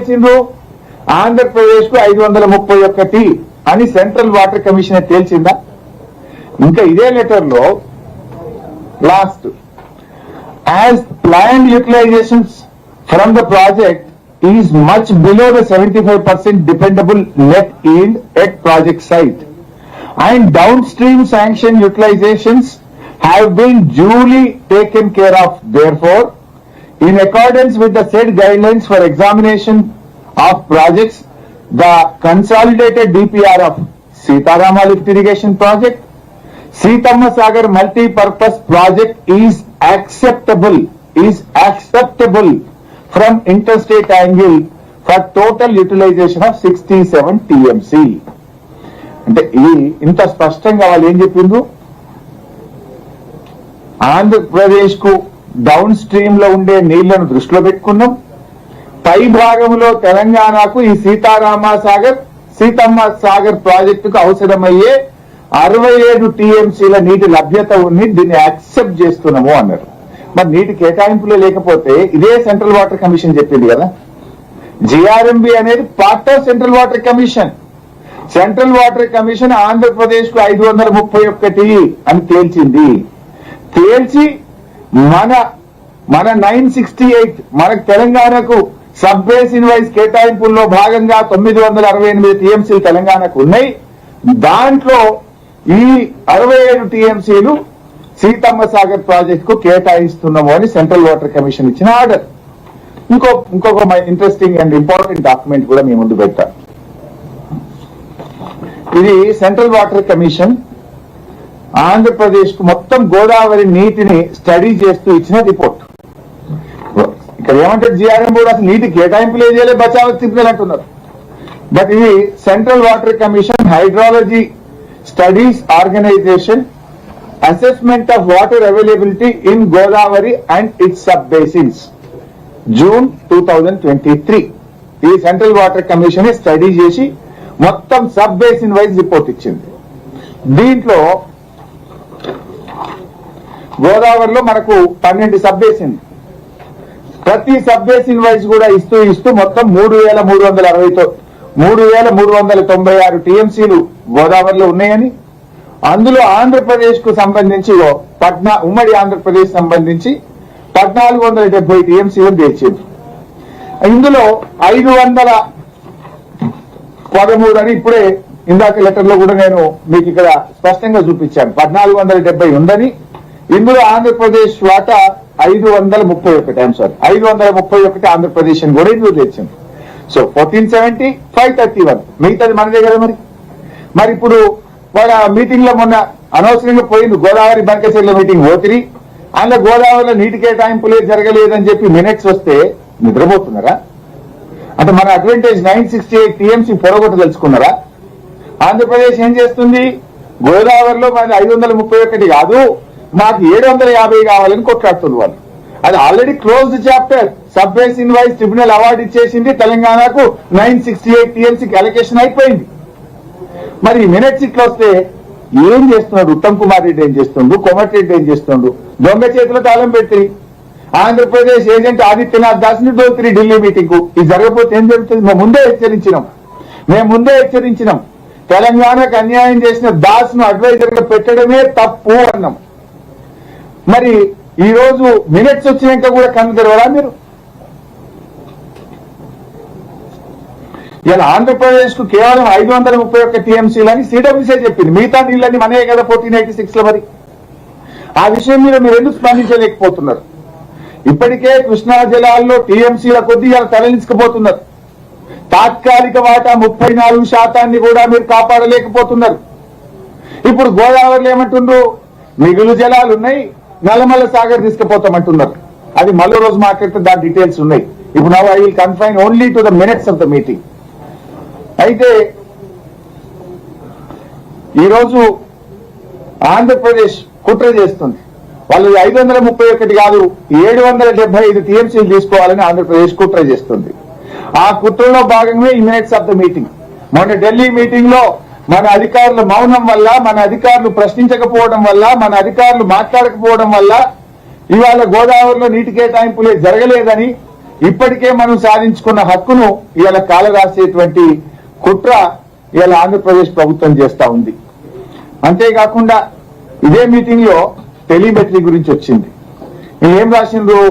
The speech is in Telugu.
తేల్చిండ్రు? ఆంధ్రప్రదేశ్ కు 531 అని సెంట్రల్ వాటర్ కమిషన్ తేల్చిందా? ఇంకా ఇదే లెటర్ లో last, as planned utilisations from the project is much below the 75% dependable net yield at project site and downstream sanction utilizations have been duly taken care of. Therefore, in accordance with the said guidelines for examination of projects, the consolidated DPR of Sitarama Lift Irrigation Project, Seethamma Sagar Multi-Purpose Project is acceptable from interstate angle for total utilization of 67 TMC. అంటే ఇది ఇంత స్పష్టంగా వాళ్ళు ఏం చెప్పిండ్రు? ఆంధ్రప్రదేశ్ కు డౌన్ స్ట్రీమ్ లో ఉండే నీళ్లను దృష్టిలో పెట్టుకున్నాం, పై భాగంలో తెలంగాణకు ఈ సీతమ్మ సాగర్ ప్రాజెక్టుకు అవసరమయ్యే 67 టీఎంసీల నీటి లభ్యత ఉంది, దీన్ని యాక్సెప్ట్ చేస్తున్నాము అన్నారు. మరి నీటి కేటాయింపులో లేకపోతే ఇదే సెంట్రల్ వాటర్ కమిషన్ చెప్పింది కదా. జిఆర్ఎంబి అనేది part of central water commission. Central water commission Andhra Pradesh కు 531 అని తేల్చింది. తేల్చి మన 968 మనకు తెలంగాణకు సబ్ బేసిన్ వైజ్ కేటాయింపుల్లో భాగంగా 968 టీఎంసీలు తెలంగాణకు ఉన్నాయి. దాంట్లో ఈ 67 టీఎంసీలు సీతమ్మ సాగర్ ప్రాజెక్ట్ కు కేటాయిస్తున్నాము అని సెంట్రల్ వాటర్ కమిషన్ ఇచ్చిన ఆర్డర్. ఇంకొక ఇంట్రెస్టింగ్ అండ్ ఇంపార్టెంట్ డాక్యుమెంట్ కూడా మీ ముందు పెట్టా. ఇది సెంట్రల్ వాటర్ కమిషన్ ఆంధ్రప్రదేశ్ కు మొత్తం గోదావరి నీటిని స్టడీ చేస్తూ ఇచ్చిన రిపోర్ట్. ఇక్కడ ఏమంటే జిఆర్ఎం బోర్డు అసలు నీటి కేటాయింపులు చేయలే, బచావ్ తిప్పలు అంటున్నారు. బట్ ఇది central water commission hydrology studies organisation assessment of water availability in Godavari and its sub basins June 2023. ఈ సెంట్రల్ వాటర్ కమిషన్ స్టడీ చేసి మొత్తం సబ్ బేసిన్ వైజ్ రిపోర్ట్ ఇచ్చింది. దీంట్లో గోదావరిలో మనకు 12 సబ్ బేసిన్, ప్రతి సబ్ బేసిన్ వైజ్ కూడా ఇస్తూ మొత్తం 3,396 టీఎంసీలు గోదావరిలో ఉన్నాయని, అందులో ఆంధ్రప్రదేశ్ కు సంబంధించి ఉమ్మడి ఆంధ్రప్రదేశ్ సంబంధించి 1470 టీఎంసీలు తెచ్చింది. ఇందులో 513 అని ఇప్పుడే ఇందాక లెటర్ లో కూడా నేను మీకు ఇక్కడ స్పష్టంగా చూపించాను. 1470 ఉందని, ఇందులో ఆంధ్రప్రదేశ్ వాటా 531 ఆంధ్రప్రదేశ్ అని కూడా ఇందులో తెచ్చింది. సో 1470, 531 మిగతాది మనదే కదా. మరి ఇప్పుడు వాళ్ళ మీటింగ్ లో మొన్న అనవసరంగా పోయింది గోదావరి బంకచెర్ల మీటింగ్ పోతిరి, అందులో గోదావరిలో నీటి కేటాయింపులే జరగలేదని చెప్పి మినిట్స్ వస్తే నిద్రపోతున్నారా? అంటే మన అడ్వాంటేజ్ 968 టీఎంసీ పొరగొట్ట తెలుసుకున్నారా? ఆంధ్రప్రదేశ్ ఏం చేస్తుంది? గోదావరిలో మనది 531 కాదు, మాకు 750 కావాలని కొట్లాడుతుంది వాళ్ళు. అది already closed chapter. Sub basin wise tribunal award ఇచ్చేసింది, తెలంగాణకు 968 టీఎంసీకి అలొకేషన్ అయిపోయింది. మరి మినిట్స్ ఇట్లా వస్తే ఏం చేస్తున్నాడు ఉత్తమ్ కుమార్ రెడ్డి, ఏం చేస్తుండు కోమటిరెడ్డి, ఏం చేస్తుండు? దొంగ చేతిలో తాళం పెట్టి ఆంధ్రప్రదేశ్ ఏజెంట్ ఆదిత్యనాథ్ దాస్ ని దోతిరి ఢిల్లీ మీటింగ్ కు. ఇది జరగకపోతే ఏం జరుగుతుంది? మేము ముందే హెచ్చరించినాం. తెలంగాణకు అన్యాయం చేసిన దాస్ ను అడ్వైజర్ గా పెట్టడమే తప్పు అన్నాం. మరి ఈ రోజు మినిట్స్ వచ్చినాక కూడా కన్ను తెరవరా మీరు? ఇలా ఆంధ్రప్రదేశ్ కు కేవలం 531 టీఎంసీలని సిడబ్ల్యూసీ చెప్పింది, మిగతా నీళ్ళని మనయే కదా 1486 లో. మరి ఆ విషయం మీద మీరు ఎందుకు స్పందించలేకపోతున్నారు? ఇప్పటికే కృష్ణా జలాల్లో టీఎంసీల కొద్దీ ఇలా తరలించకపోతున్నారు. తాత్కాలిక వాటా 34% కూడా మీరు కాపాడలేకపోతున్నారు. ఇప్పుడు గోదావరిలో ఏమంటుండ్రు? మిగులు జలాలు ఉన్నాయి, నల్లమల్ల సాగర్ తీసుకుపోతామంటున్నారు. అది మరో రోజు మాట్లాడితే దాని డీటెయిల్స్ ఉన్నాయి. ఇప్పుడు now I will confine only to the minutes of the meeting. అయితే ఈరోజు ఆంధ్రప్రదేశ్ కుట్ర చేస్తుంది. వాళ్ళు 531 కాదు 775 టీఎంసీలు తీసుకోవాలని ఆంధ్రప్రదేశ్ కుట్ర చేస్తుంది. ఆ కుట్రలో భాగంగా ఈ మినిట్స్ ఆఫ్ ద మీటింగ్. మొన్న ఢిల్లీ మీటింగ్ లో మన అధికారుల మౌనం వల్ల, మన అధికారులు ప్రశ్నించకపోవడం వల్ల, మన అధికారులు మాట్లాడకపోవడం వల్ల ఇవాళ గోదావరిలో నీటి కేటాయింపులే జరగలేదని ఇప్పటికే మనం సాధించుకున్న హక్కును ఇవాళ కాల రాసేటువంటి కుట్ర ఇవాళ ఆంధ్రప్రదేశ్ ప్రభుత్వం చేస్తా ఉంది. అంతేకాకుండా ఇదే మీటింగ్ లో టెలిమెట్రీ గురించి వచ్చింది. ఏం రాసిండ్రు?